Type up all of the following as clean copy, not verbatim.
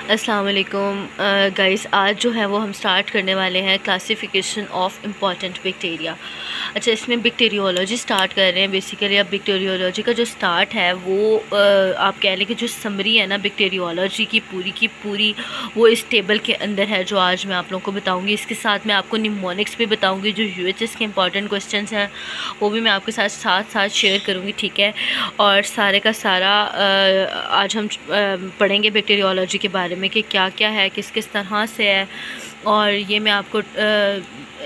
अस्सलाम वालेकुम गाइस, आज जो है वो हम स्टार्ट करने वाले हैं क्लासिफिकेशन ऑफ इम्पॉर्टेंट बैक्टीरिया। अच्छा, इसमें बैक्टीरियोलॉजी स्टार्ट कर रहे हैं। बेसिकली अब बैक्टीरियोलॉजी का जो स्टार्ट है वो आप कह लें कि जो समरी है ना बैक्टीरियोलॉजी की पूरी वो इस टेबल के अंदर है जो आज मैं आप लोगों को बताऊंगी। इसके साथ मैं आपको निमोनिक्स भी बताऊंगी, जो यूएचएस के इंपॉर्टेंट क्वेश्चंस हैं वो भी मैं आपके साथ शेयर करूँगी, ठीक है। और सारे का सारा आज हम पढ़ेंगे बैक्टीरियोलॉजी के बारे में कि क्या क्या है, किस किस तरह से है। और ये मैं आपको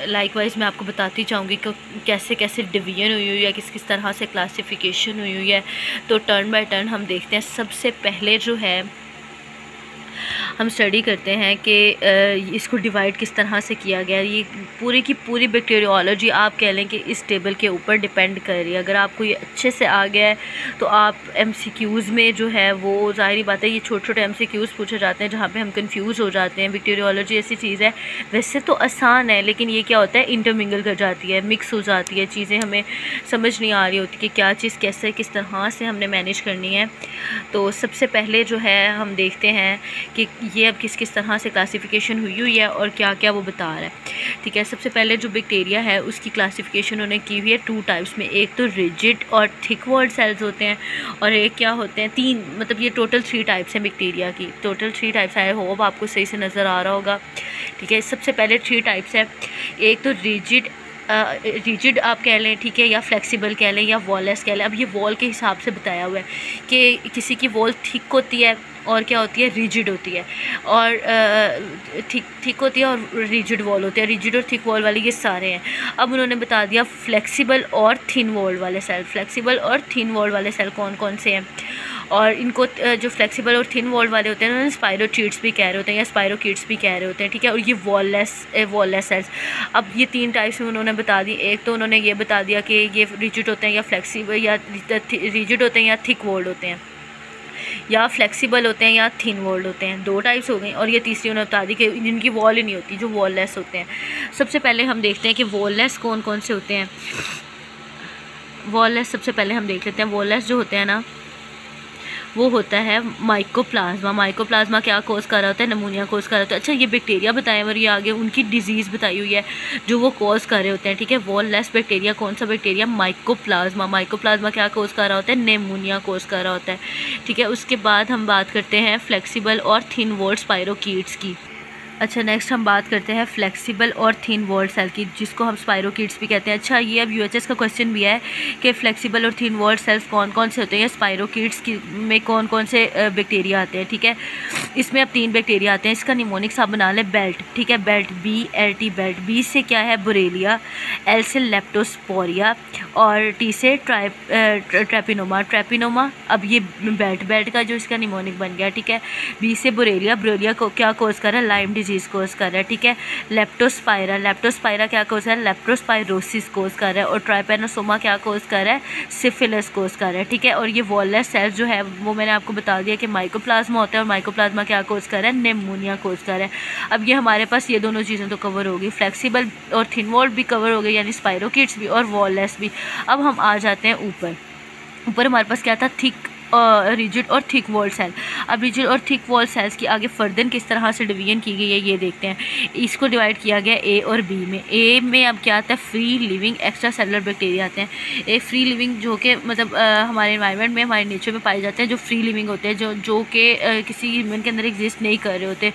लाइकवाइज मैं आपको बताती जाऊँगी कि कैसे कैसे डिवीजन हुई हुई है, किस किस तरह से क्लासिफिकेशन हुई हुई है। तो टर्न बाय टर्न हम देखते हैं। सबसे पहले जो है हम स्टडी करते हैं कि इसको डिवाइड किस तरह से किया गया। ये पूरी की पूरी बैक्टीरियोलॉजी आप कह लें कि इस टेबल के ऊपर डिपेंड कर रही है। अगर आपको ये अच्छे से आ गया है तो आप एमसीक्यूज़ में जो है वो ज़ाहिर बात है, ये छोटे छोटे एमसीक्यूज़ पूछे जाते हैं जहाँ पे हम कंफ्यूज हो जाते हैं। बैक्टीरियोलॉजी ऐसी चीज़ है, वैसे तो आसान है, लेकिन ये क्या होता है, इंटरमिंगल कर जाती है, मिक्स हो जाती है चीज़ें, हमें समझ नहीं आ रही होती कि क्या चीज़ कैसे किस तरह से हमने मैनेज करनी है। तो सबसे पहले जो है हम देखते हैं कि ये अब किस किस तरह से क्लासिफिकेशन हुई है और क्या क्या वो बता रहा है, ठीक है। सबसे पहले जो बैक्टीरिया है उसकी क्लासिफिकेशन उन्होंने की हुई है 2 टाइप्स में। एक तो रिजिड और थिक वॉल्ड सेल्स होते हैं, और एक क्या होते हैं 3, मतलब ये टोटल 3 टाइप्स हैं बैक्टीरिया की। टोटल 3 टाइप्स आए, होप आपको सही से नज़र आ रहा होगा, ठीक है। सबसे पहले 3 टाइप्स है। एक तो रिजिड आप कह लें, ठीक है, या फ्लेक्सिबल कह लें, या वॉललेस कह लें। अब ये वॉल के हिसाब से बताया हुआ है कि किसी की वॉल थिक होती है और क्या होती है, रिजिड होती है। और थिक होती है और रिजिड वॉल होती है। रिजिड और थिक वॉल वाले ये सारे हैं। अब उन्होंने बता दिया फ्लेक्सिबल और थिन वॉल वाले सेल। फ्लेक्सिबल और थिन वॉल वाले सेल कौन कौन से हैं, और इनको जो फ्लेक्सिबल और थिन वॉल वाले होते हैं उन्होंने स्पाइरोचीट्स भी कह रहे होते हैं या स्पाइरोकीट्स भी कह रहे होते हैं, ठीक है। और ये वॉललेस सेल्स। अब ये 3 टाइप्स में उन्होंने बता दी। एक तो उन्होंने ये बता दिया कि ये रिजिड होते हैं या फ्लेक्सिबल, या रिजिड होते हैं या थिक वॉल्ड होते हैं, या फ्लेक्सिबल होते हैं या थिन वॉल्ड होते हैं। 2 टाइप्स हो गई। और ये तीसरी उन्होंने बता दी कि जिनकी वॉल ही नहीं होती, जो वॉललेस होते हैं। सबसे पहले हम देखते हैं कि वॉललेस कौन कौन से होते हैं। वॉललेस सबसे पहले हम देख लेते हैं। वॉललेस जो होते हैं ना, वो होता है माइकोप्लाज्मा। माइकोप्लाज्मा क्या कोज कर रहा होता है, नमूनिया कोज कर रहा होता है। अच्छा, ये बैक्टीरिया बताएं और ये आगे उनकी डिजीज़ बताई हुई है जो वो कोज कर रहे होते हैं, ठीक है। वॉललेस बैक्टीरिया कौन सा बैक्टीरिया, माइकोप्लाज्मा। माइकोप्लाज्मा क्या कोज कर रहा होता है, नेमोनिया कोज कर रहा होता है, ठीक है। उसके बाद हम बात करते हैं फ्लेक्सिबल और थिन वॉल्ड स्पाइरोकीट्स की। अच्छा, नेक्स्ट हम बात करते हैं फ्लेक्सिबल और थिन वॉल्ड सेल की, जिसको हम स्पाइरोकीट्स भी कहते हैं। अच्छा, ये अब यूएचएस का क्वेश्चन भी है कि फ्लेक्सिबल और थिन वॉल्ड सेल्स कौन कौन से होते हैं, या स्पाइरोकीट्स की में कौन कौन से बैक्टीरिया आते हैं, ठीक है। इसमें अब 3 बैक्टीरिया आते हैं। इसका निमोनिक्स आप बना लें बेल्ट, ठीक है। Belt, BLT belt. बी से क्या है, बोरेलिया। एल से लेप्टोस्पोरिया, और टी से ट्रैपिनोमा। अब ये बेल्ट का जो इसका निमोनिक बन गया, ठीक है। बी से बोरेलिया को क्या कोज कर रहा है, लाइम डिजीज़ कोज कर रहा है, ठीक है। लेप्टोस्पायरा क्या कोज कर रहा है, लेप्टोस्पायरोसिस कोज कर रहा है। और ट्राइपेनोसोमा क्या कोज कर रहा है, सिफिलिस कोज कर रहा है, ठीक है। और ये वॉललेस सेल्स जो है वो मैंने आपको बता दिया कि माइकोप्लाज्मा होता है, और माइकोप्लाज्मा क्या कोज कर रहा है, नेमोनिया कोज कर रहा है। अब ये हमारे पास ये दोनों चीज़ें तो कवर होगी, फ्लेक्सिबल और थिन वॉल्ड भी कवर हो गई, यानी स्पाइरोकीट्स भी और वॉललेस भी। अब हम आ जाते हैं ऊपर हमारे पास क्या था, थिक रिजिड और थिक वॉल्ड सेल। अब रिजिड और थिक वॉल्ड सेल्स की आगे फर्दर किस तरह से डिवीजन की गई है ये देखते हैं। इसको डिवाइड किया गया ए और बी में। ए में अब क्या आता है, free living extra cellular bacteria आते हैं। एक फ्री लिविंग जो कि मतलब हमारे एनवायरनमेंट में, हमारे नेचर में पाए जाते हैं, जो फ्री लिविंग होते हैं, जो कि किसी ह्यूमन के अंदर एग्जिस्ट नहीं कर रहे होते,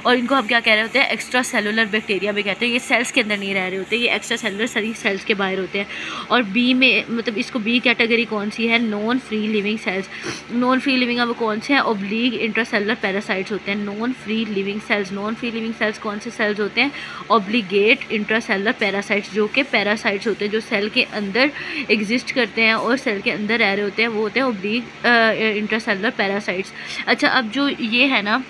और इनको हम क्या कह रहे होते हैं, एक्स्ट्रा सेलुलर बैक्टीरिया भी कहते हैं। ये सेल्स के अंदर नहीं रह रहे होते, ये एक्स्ट्रा सेलुलर सभी सेल्स के बाहर होते हैं। और बी में मतलब इसको बी कैटेगरी कौन सी है, non free living cells. Non free living अब कौन से हैं, ओब्लीग इंट्रासेलुलर पैरासाइट्स होते हैं। नॉन फ्री लिविंग सेल्स कौन से सेल्स होते हैं, ओब्लिगेट इंट्रासेलुलर पैरासाइट्स, जो कि पैरासाइट्स होते हैं जो सेल के अंदर एग्जिस्ट करते हैं और सेल के अंदर रह रहे होते हैं, वो होते हैं ओब्लीग इंट्रासेलुलर पैरासाइट्स। अच्छा, अब जो ये है ना,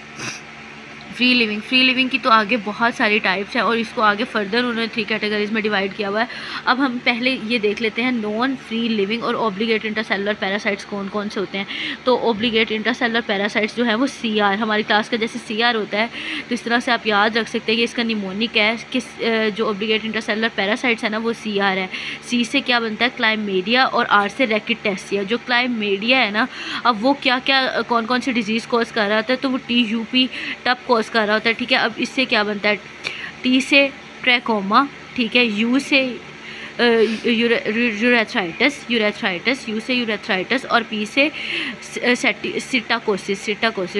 फ्री लिविंग की तो आगे बहुत सारी टाइप्स हैं और इसको आगे फर्दर उन्होंने 3 कैटेगरीज में डिवाइड किया हुआ है। अब हम पहले ये देख लेते हैं नॉन फ्री लिविंग और ऑब्लिगेट इंटरसेलुलर पैरासाइट्स कौन कौन से होते हैं। तो ऑब्लिगेट इंटरसेलुलर पैरासाइट्स जो है वो CR, हमारी क्लास का जैसे CR होता है, तो इस तरह से आप याद रख सकते हैं कि इसका निमोनिक है। जो ऑब्लिगेट इंटरसेलुलर पैरासाइट्स है ना वो CR है। C से क्या बनता है, क्लाइमेडिया, और R से रैकेटेसिया। जो क्लाइमेडिया है ना, अब वो क्या क्या कौन कौन सी डिजीज़ कॉज कर रहा होता है, तो वो TUP टप कॉज कर रहा होता है, ठीक है। अब इससे क्या बनता है, T से ट्रैकोमा, ठीक है, U से यूरेथ्राइटिस, U से यूरेथ्राइटिस, और P से सिटाकोसिस,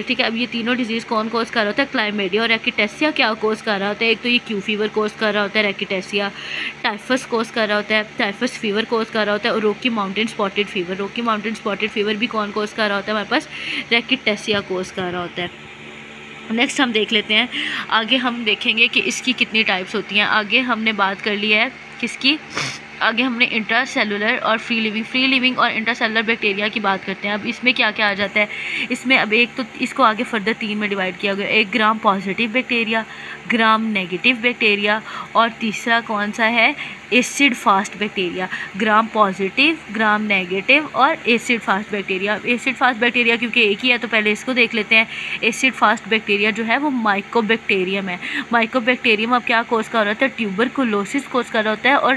ठीक है। अब ये तीनों डिजीज़ कौन कॉज कर रहा होता है, क्लाइमेडिया। और रैकेटेसिया क्या कॉज कर रहा होता है, एक तो ये क्यू फीवर कॉज कर रहा होता है रैकेटेसिया, टाइफस कॉज कर रहा होता है, टाइफस फीवर कॉज कर रहा होता है, और रॉकी माउंटेन स्पॉटेड फीवर भी कौन कॉज कर रहा होता है, हमारे पास रैकेटेसिया कॉज कर रहा होता है। नेक्स्ट हम देख लेते हैं, आगे हम देखेंगे कि इसकी कितनी टाइप्स होती हैं। आगे हमने बात कर ली है किसकी, आगे हमने इंट्रासेलुलर और फ्री लिविंग और इंट्रासेलुलर बैक्टीरिया की बात करते हैं। अब इसमें क्या क्या आ जाता है, इसमें अब एक तो इसको आगे फर्दर 3 में डिवाइड किया गया, एक gram positive bacteria, gram negative bacteria, और तीसरा कौन सा है, acid fast bacteria. Gram positive, gram negative और acid fast bacteria. Acid fast bacteria क्योंकि एक ही है तो पहले इसको देख लेते हैं। एसिड फास्ट बैक्टीरिया जो है वो माइकोबैक्टीरियम है। माइकोबैक्टीरियम अब क्या कोज कर रहा होता है, ट्यूबरकुलोसिस कोज कर रहा होता है और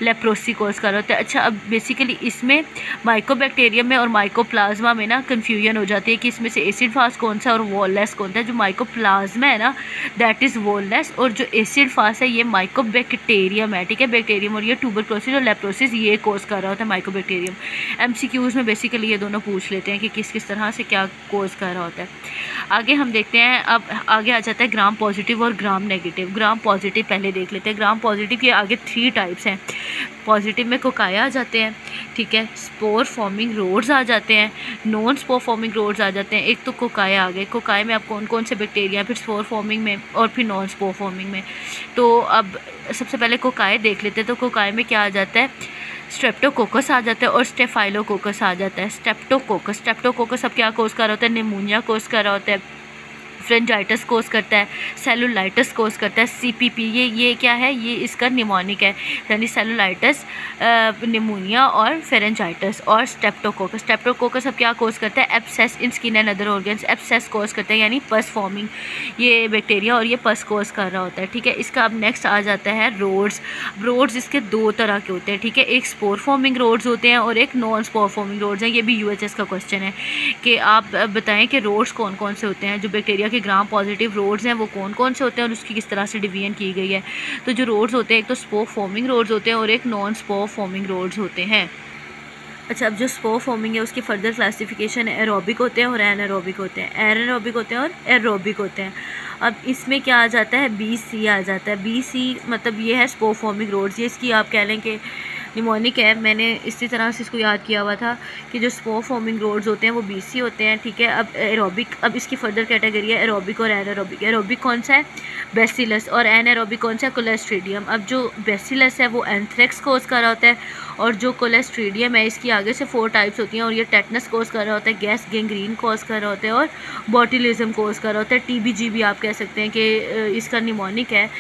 लेप्रोसी कोज कर रहा होता है। अच्छा, अब बेसिकली इसमें माइकोबैक्टीरियम में और माइकोप्लाज्मा में ना कन्फ्यूजन हो जाती है कि इसमें से एसिड फास्ट कौन सा और वॉललेस कौन सा है। जो माइकोप्लाज्मा है ना दैट इज़ वॉललेस, और जो एसिड फास्ट है ये माइकोबैक्टीरियम है, ठीक है, बैक्टीरियम। और ये ट्यूबरकुलोसिस और लेप्रोसिस ये कोज कर रहा होता है माइकोबैक्टीरियम। MCQs में बेसिकली ये दोनों पूछ लेते हैं कि किस किस तरह से क्या कोज कर रहा होता है। आगे हम देखते हैं, अब आगे आ जाता है ग्राम पॉजिटिव और ग्राम नेगेटिव। ग्राम पॉजिटिव पहले देख लेते हैं। ग्राम पॉजिटिव के आगे 3 टाइप्स हैं। पॉजिटिव में कोकाया आ जाते हैं, ठीक है, स्पोर फॉर्मिंग रोड्स आ जाते हैं, नॉन स्पोर फॉर्मिंग रोड्स आ जाते हैं। एक तो कोकाया आ गए, कोकाया में आप कौन कौन से बैक्टीरिया, फिर स्पोर फॉर्मिंग में और फिर नॉन स्पोर फॉर्मिंग में। तो अब सबसे पहले कोकाया देख लेते हैं। तो कोकाया में क्या आ जाता है, स्ट्रेप्टोकोकस आ जाता है और स्टेफाइलोकोकस आ जाता है। स्ट्रेप्टोकोकस अब क्या कोज कर रहा होता है, निमोनिया कोज कर रहा होता है, फ्रेंजाइटिस कोज करता है, सेलुलाइटिस कोज करता है। CPP ये क्या है, ये इसका निमोनिक है, यानी सेलुलाइटिस, निमोनिया और फेरेंजाइटिस। और स्ट्रेप्टोकोकस अब क्या कोज करता है, abscess in skin and other organs. Abscess cause करता है यानी पस फॉर्मिंग, ये बैक्टीरिया और ये पस कोज कर रहा होता है, ठीक है। इसका अब नेक्स्ट आ जाता है रोड्स इसके 2 तरह के होते हैं, ठीक है। एक स्पोर फॉर्मिंग रोड्स होते हैं और एक नॉन स्पोर फॉर्मिंग रोड्स हैं। ये भी UHS का क्वेश्चन है कि आप बताएं कि रोड्स कौन कौन से होते हैं, जो बैक्टीरिया के ग्राम पॉजिटिव रोड्स हैं वो कौन कौन से होते हैं और उसकी किस तरह से डिवीजन की गई है। तो जो रोड्स होते हैं, एक तो स्पोर फॉर्मिंग रोड्स होते हैं और एक नॉन स्पोर फॉर्मिंग रोड्स होते हैं। अच्छा, अब जो स्पोर फॉर्मिंग है उसकी फर्दर क्लासिफिकेशन एरोबिक होते हैं और एनारोबिक होते हैं। एनारोबिक होते हैं और एरोबिक होते हैं। अब इसमें क्या आ जाता है, BC आ जाता है। BC मतलब ये है स्पोर फॉर्मिंग रोड्स, ये इसकी आप कह लें कि निमोनिक है। मैंने इसी तरह से इसको याद किया हुआ था कि जो स्पोर फॉर्मिंग रोड्स होते हैं वो BC होते हैं, ठीक है। अब एरोबिक, अब इसकी फर्दर कैटेगरी है एरोबिक और एनारोबिक। एरोबिक कौन सा है, बेसिलस, और एनारोबिक कौन सा है, कोलेस्ट्रीडियम। अब जो बेसिलस है वो एंथ्रेक्स कोज कर रहा होता है और जो कोलेस्ट्रीडियम है इसकी आगे से 4 टाइप्स होती हैं और ये टेटनस कोज कर रहा होता है, गैस गैंग्रीन कोज कर रहा होता है और बॉटुलिज्म कोज कर रहा होता है। TBG भी आप कह सकते हैं कि इसका निमोनिक है।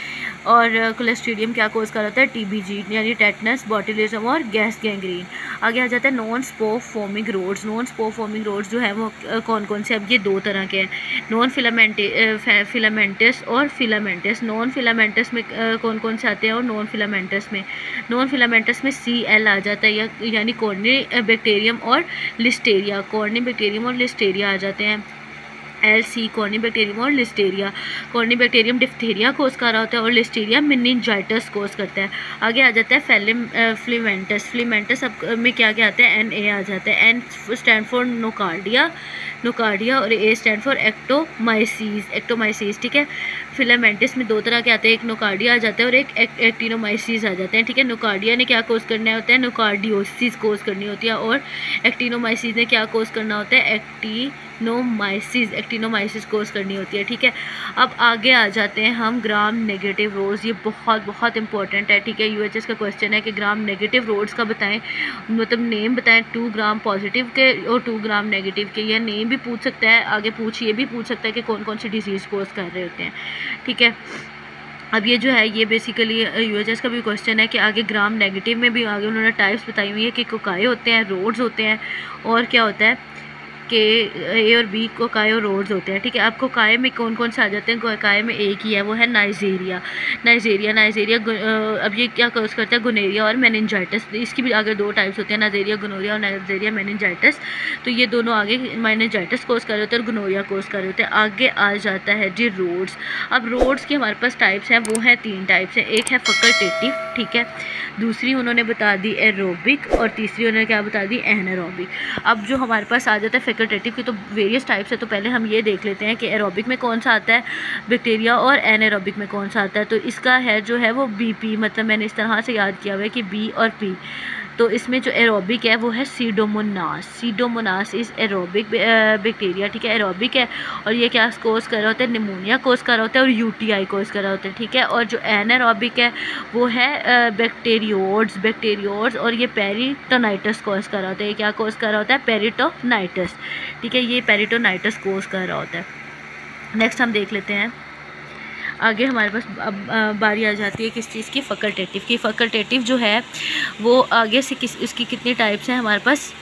और कोलेस्ट्रीडियम क्या कोज कर रहा है, TBG यानी टेटनस, बॉटुलिज्म और गैस गैंग्रीन। आगे आ जाता है non spore forming rods. Non spore forming rods जो है वो कौन कौन से, अब ये 2 तरह के हैं, नॉन फिलामेंटस और फिलामेंटस। नॉन फिलामेंटस में कौन कौन से आते हैं और नॉन फिलामेंटस में CL आ जाता है, यानी कॉर्नी बैक्टीरियम और लिस्टेरिया। आ जाते हैं। LC कॉर्नी बैक्टीरियम और लिस्टेरिया। कॉर्नी बैक्टीरियम डिप्थीरिया कोज कर रहा होता है और लिस्टेरिया मेनिंजाइटिस कोज करता है। आगे आ जाता है फ्लीमेंटस अब में क्या क्या आता है, NA आ जाता है। N स्टैंड फॉर नोकार्डिया और A स्टैंड फॉर एक्टोमाइसीज, ठीक है। फिलामेंटिस में 2 तरह के आते हैं, एक नोकार्डिया आ जाता है और एक एक्टिनोमाइसीज आ जाते हैं, ठीक है। नोकार्डिया ने क्या कोज करना होता है, नोकार्डियोसिस कोज करनी होती है, और एक्टिनोमाइसीज ने क्या कोज करना होता है, एक्टिनोमाइसिस कोर्स करनी होती है, ठीक है। अब आगे आ जाते हैं हम ग्राम नेगेटिव रोड्स, ये बहुत बहुत इंपॉर्टेंट है, ठीक है। यूएचएस का क्वेश्चन है कि ग्राम नेगेटिव रोड्स का बताएं, मतलब नेम बताएं 2 ग्राम पॉजिटिव के और 2 ग्राम नेगेटिव के। यह नेम भी पूछ सकता है, आगे ये भी पूछ सकता है कि कौन कौन सी डिजीज़ कोर्स कर रहे होते हैं, ठीक है। अब ये जो है ये बेसिकली यूएचएस का भी क्वेश्चन है कि आगे ग्राम नेगेटिव में भी आगे उन्होंने टाइप्स बताई हुई है कि कोकाई होते हैं, रोड्स होते हैं, और क्या होता है कि ए और बी कोकाई और रोड्स होते हैं, ठीक है। अब कोकाई में कौन कौन से आ जाते हैं? कोकाई में एक ही है, वो है नाइजीरिया। अब ये क्या कोर्स करता है? गुनेरिया और मेनिनजाइटिस। इसकी भी आगे 2 टाइप्स होते हैं, नाइजीरिया गुनोरिया और नाइजीरिया मेनिनजाइटिस। तो ये दोनों आगे मेनिनजाइटिस कोर्स कर रहे होते हैं और गुनोरिया कोर्स कर रहे होते हैं। आगे आ जाता है जी रोड्स। अब रोड्स के हमारे पास टाइप्स हैं, वो हैं 3 टाइप्स हैं। एक है फैकल्टेटिव, ठीक है, दूसरी उन्होंने बता दी एरोबिक, और तीसरी उन्होंने क्या बता दी? एनारोबिक। अब जो हमारे पास आ जाता है फैकल्टेटिव की तो वेरियस टाइप्स है, तो पहले हम ये देख लेते हैं कि एरोबिक में कौन सा आता है बैक्टीरिया और एनारोबिक में कौन सा आता है। तो इसका है जो है वो बीपी, मतलब मैंने इस तरह से याद किया हुआ है कि बी और पी। तो इसमें जो एरोबिक है वो है सीडोमोनास इस एरोबिक बैक्टीरिया, ठीक है, एरोबिक है। और ये क्या कोर्स कर रहा होता है? निमोनिया कोर्स कर रहा होता है और यूटीआई कोर्स कर रहा होता है, ठीक है। और जो एनारोबिक है वो है बैक्टीरियोड्स, और ये पेरिटोनाइटस कोर्स कर रहा होता है। ये क्या कोर्स कर रहा होता है? पेरिटोनाइटस, ठीक है, ये पेरिटोनाइटस कोर्स कर रहा होता है। नेक्स्ट हम देख लेते हैं आगे हमारे पास अब बारी आ जाती है किस चीज़ की? फैकल्टेटिव की। फैकल्टेटिव जो है वो आगे से उसकी कितनी टाइप्स हैं हमारे पास?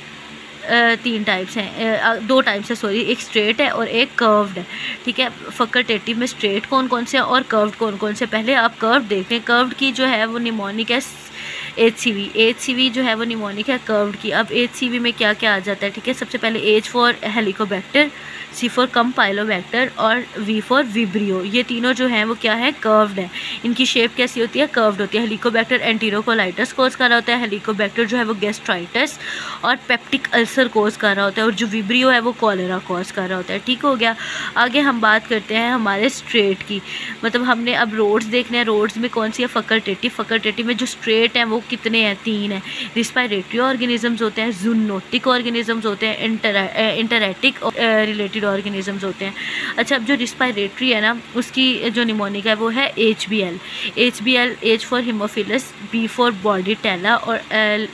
3 टाइप्स हैं, 2 टाइप्स है सॉरी, एक स्ट्रेट है और एक कर्व्ड है, ठीक है। फैकल्टेटिव में स्ट्रेट कौन कौन से और कर्व्ड कौन कौन से? पहले आप कर्व्ड देख लें। कर्व्ड की जो है वो निमोनिक है HCV जो है वो निमोनिक है कर्व्ड की। अब HCV में क्या क्या आ जाता है, ठीक है। सबसे पहले H for Helicobacter, C for Campylobacter और V फॉर विब्रियो। ये तीनों जो हैं वो क्या है? कर्व्ड है। इनकी शेप कैसी होती है? कर्व्ड होती है। हेलिकोबैक्टर एंटीरोकोलाइटिस कोर्स कर रहा होता है, हेलिकोबैक्टर जो है वो गैस्ट्राइटिस और पेप्टिक अल्सर कोर्स कर रहा होता है, और जो विब्रियो है वो कॉलेरा कोर्स कर रहा होता है, ठीक हो गया। आगे हम बात करते हैं हमारे स्ट्रेट की, मतलब हमने अब रोड्स देखने हैं। रोड्स में कौन सी है? फैकल्टेटिव में जो स्ट्रेट हैं वो कितने हैं? 3 हैं। रिस्पायरेटरी ऑर्गेनिजम्स होते हैं, जूनोटिक ऑर्गेनिजम्स होते हैं, इंटरैटिक रिलेटेड ऑर्गेनिजम्स होते हैं। अच्छा, अब जो रिस्पायरेटरी है ना उसकी जो निमोनिक है वो है HBL। H for Haemophilus, B for Bordetella और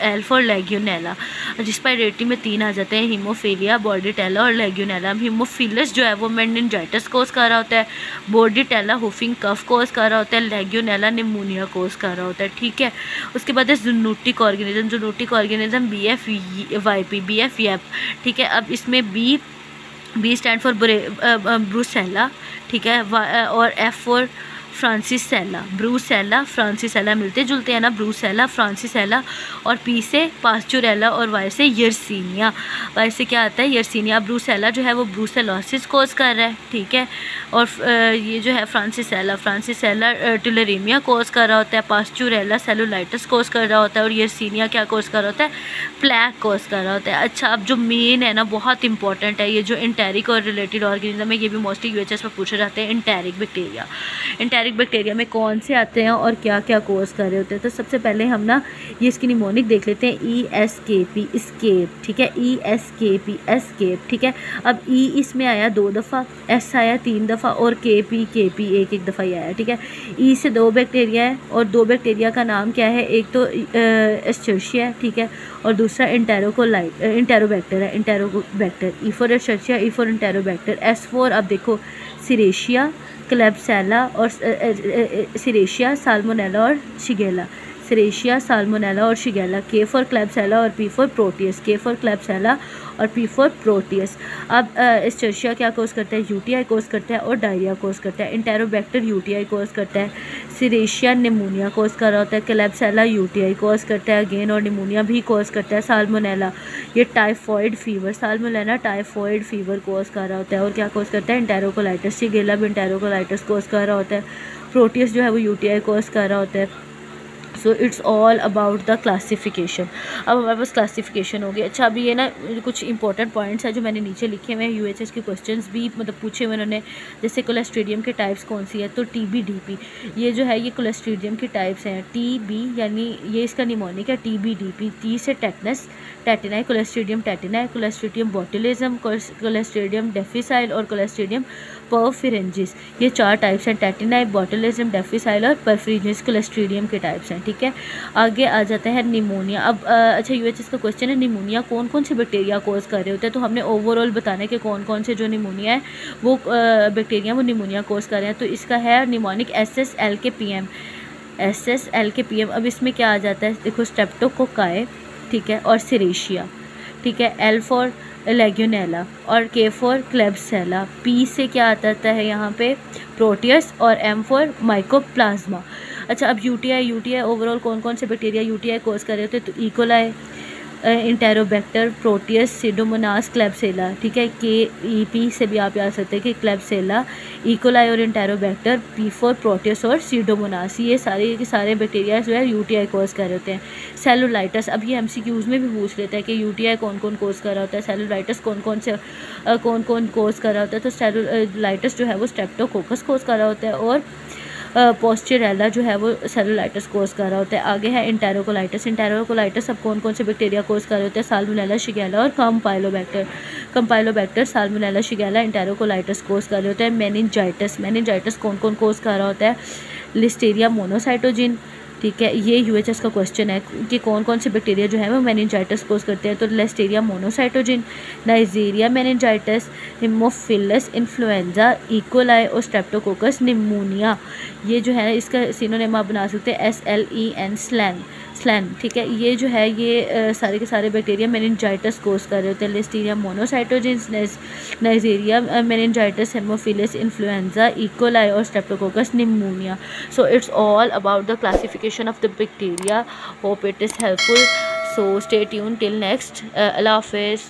L फॉर लेग्यूनेला। रिस्पायरेटरी में 3 आ जाते हैं, हीमोफीलिया, बॉर्डीटेला और लेग्यूनेला। हीमोफिलस जो है वो मेनिनजाइटिस कोर्स कर रहा होता है, बॉर्डीटेला हुफिंग कफ कोर्स कर रहा होता है, लेग्यूनेला निमोनिया कोर्स कर रहा होता है, ठीक है। उसके बाद है जूनोटिक ऑर्गेनिज्म BF, ठीक है। अब इसमें बी स्टैंड फॉर ब्रूसेला, ठीक है, और F फॉर फ्रांसिसेला मिलते जुलते हैं ना, ब्रूसेला, फ्रांसिसेला, और पी से पास्चुरेला और वाई से यर्सीनिया। वाई से क्या आता है? यर्सीनिया। ब्रूसेला जो है वो ब्रूसेलोसिस कोर्स कर रहा है, ठीक है, और ये जो है फ्रांसिसेला टुलेरीमिया कोर्स कर रहा होता है, पास्चुरेला सेलुलाइटिस कोर्स कर रहा होता है, और यर्सीनिया क्या कोर्स कर रहा होता है? प्लैक कोर्स कर रहा होता है। अच्छा, अब जो मेन है ना बहुत इंपॉर्टेंट है, ये जो इंटेरिक और रिलेटेड ऑर्गेनिज्म है, ये भी मोस्टली यूएचएस में पूछे जाते हैं। इंटेरिक बैक्टीरिया में कौन से आते हैं और क्या क्या कोर्स कर रहे होते हैं? तो सबसे पहले हम ना ये इसकी निमोनिक देख लेते हैं, ESKP एस्केप, ठीक है, ESKP एस्केप, ठीक है। अब E इसमें आया 2 दफ़ा, S आया 3 दफ़ा और KP एक दफ़ा ही आया, ठीक है। E से 2 बैक्टीरिया है और 2 बैक्टीरिया का नाम क्या है? एक तो एस्चर्शिया है, ठीक है, और दूसरा इंटेरोबैक्टर है, Enterobacter. E for Escherichia, E for Enterobacter. S for अब देखो सिरेशिया, क्लेब्सेला और सिरेशिया, साल्मोनेला और शिगेला, सिरेशिया, साल्मोनेला और शिगेला। K फॉर क्लेब्सेला और P for Proteus, K for Klebsiella और P फॉर प्रोटियस। अब एस्चर्शिया क्या कोर्स करता है? यूटीआई कोर्स करता है और डायरिया कोर्स करता है। इंटेरोबैक्टर यूटीआई कोर्स करता है, सिरेशिया निमोनिया कोर्स कर रहा होता है, क्लेब्सेला यूटीआई कोर्स करता है अगेन और निमोनिया भी कोर्स करता है। साल्मोनेला ये typhoid fever, salmonella typhoid fever course कर रहा होता है और क्या कोर्स करता है? इंटेरोकोलाइटिस। शिगेला भी इंटेरोकोलाइटिस कोर्स कर रहा होता है। प्रोटियस जो है वो यूटीआई कोर्स कर रहा होता है। सो it's all about the classification. अब हमारे पास क्लासिफिकेशन हो गई। अच्छा, अभी ये ना कुछ इंपॉर्टेंट पॉइंट्स हैं जो मैंने नीचे लिखे हुए हैं, यूएचएस के क्वेश्चंस भी मतलब पूछे हुए उन्होंने। जैसे क्लोस्ट्रीडियम के टाइप्स कौन सी है, तो टीबी डीपी, ये जो है ये क्लोस्ट्रीडियम की टाइप्स हैं। टीबी यानी ये इसका निमोनिक है, टीबी डीपी, टी से tetanus, tetani, Clostridium tetani, Clostridium botulism, Clostridium difficile और क्लोस्ट्रीडियम परफिरेंजिस, ये 4 टाइप्स हैं। टेटिनाई, बोटुलिज्म, डेफिसाइल और परफिरेंजिस क्लोस्ट्रीडियम के टाइप्स हैं। ठीक है, आगे आ जाते हैं निमोनिया। अब अच्छा, यूएचएस का क्वेश्चन है निमोनिया कौन कौन से बैक्टीरिया कोज कर रहे होते हैं, तो हमने ओवरऑल बताना है कि कौन कौन से जो निमोनिया है वो बैक्टीरिया वो निमोनिया कोज कर रहे हैं। तो इसका है निमोनिक SSLK-PM, SSLK-PM। अब इसमें क्या आ जाता है, देखो स्ट्रेप्टोकोकाई, ठीक है, और सिरेशिया, ठीक है, L फॉर लेग्यूनेला और K फॉर क्लेब्सेला, P से क्या आता है यहाँ पे प्रोटियस और M फॉर माइकोप्लाज्मा। अच्छा, अब यूटीआई ओवरऑल कौन कौन से बैक्टीरिया यूटीआई कोज कर रहे होते हैं, तो इकोलाई, इंटेरोबैक्टर, प्रोटियस, सीडोमोनास, क्लेब्सेला, ठीक है, KEP से भी आप याद सकते हैं कि क्लेब्सेला, इकोलाई और इंटेरोबैक्टर, P फॉर प्रोटियस और सीडोमोनास, ये सारे के सारे बैक्टीरिया जो है यूटीआई कोज कर रहे होते हैं। सेलुलाइटस, अब ये MCQs में भी पूछ लेता है कि यूटीआई कौन कौन कोज कर रहा होता है, सेलुलाइटस कौन कौन कोज कर रहा होता है, तो सेलुलाइटस जो है वो स्ट्रेप्टोकोकस कोज कर रहा होता है और पोस्चरेला जो है वो सेलुलाइटिस कोज कर रहा होता है। आगे है इंटेरोकोलाइटिस। इंटेरोकोलाइटिस अब कौन कौन से बैक्टीरिया कोज कर रहे होते हैं, साल्मोनेला, शिगेला और कंपाइलोबैक्टर, साल्मोनेला, शिगेला, इंटेरोकोलाइटिस कोज कर रहे होते हैं। मेनिंजाइटिस कौन कौन कोज कर रहा होता है, लिस्टीरिया मोनोसाइटोजिन, ठीक है, ये यूएचएस का क्वेश्चन है कि कौन कौन से बैक्टीरिया जो है वो मेनिंजाइटिस कोज करते हैं, तो Listeria monocytogenes, Neisseria meningitis, Haemophilus influenza, E coli और स्ट्रेप्टोकोकस निमोनिया, ये जो है इसका सिनोनिम आप बना सकते हैं SLEN, स्लैन, ठीक है, ये जो है ये सारे के सारे बैक्टीरिया मेनिंजाइटिस कोज कर रहे होते हैं। Listeria monocytogenes, Neisseria meningitis, Haemophilus influenza, E coli और Streptococcus pneumonia. So it's all about the classification of the bacteria. Hope it is helpful, so stay tune till next. अल्लाह हाफिज़।